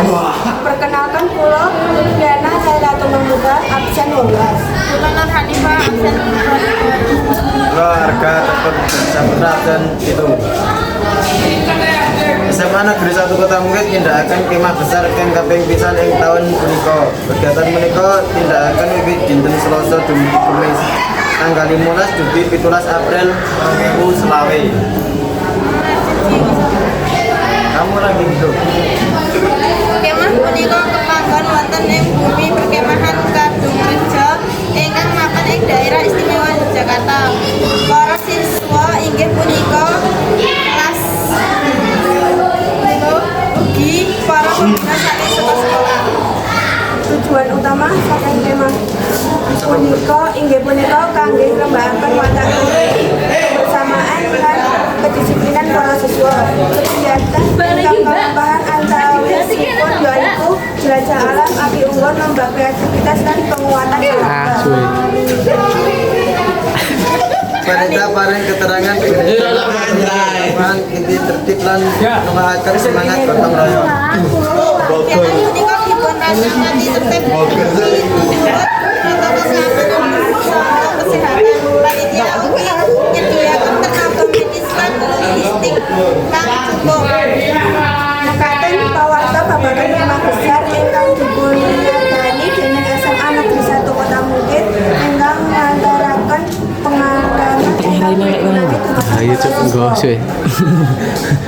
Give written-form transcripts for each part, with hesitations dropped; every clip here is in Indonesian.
Mas. Perkenalkan kula Diana Khailatul Mahmuda absen 12. Kula Nur Hanifah absen 12. Keluarga Tekun Saputra dan itu SMA Negeri 1 Kota Mungkit tindakaken kemah besar keng kaping pisan ing taun punika. Kegiatan menika tindakaken wiwit dinten Selasa dumugi Kamis tanggal 15 Juli 17 April 2020. Kamu lagi hidup. Kemah punika kemanggon wonten ing bumi perkemahan Kadungrejo ingkang mapan ing daerah istimewa Yogyakarta. Para siswa inggih punika kelas ugi para pengguna saking sekolah. Tujuan utama saking kemah punika inggih punika kangge ngrembakaken watak kebersamaan lan kedisiplinan para siswa. Kegiatan ingkang kalembahan antawisipun yaiku jelajah alam, api unggun, lomba kreativitas dan penguatan karakter. Perintah paling keterangan pengembangan inti tertib lan mengajarkan semangat gotong royong. Kegiatan punika dipun rancangan tertib protokol keamanan kesehatan. Panitia ugi nyediaken tenaga medis lan logistik kang cukup. Mekaten pawarta babagan kemah besar ingkang dipunadani dening SMA Negeri 1 Kota Mungkit ingkang ngantaraken pengalaman Ayo cuk goswe.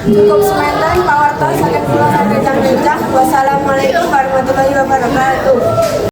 cukup semanten pawarta saking kula rencang-rencang. Wassalamualaikum warahmatullahi wabarakatuh.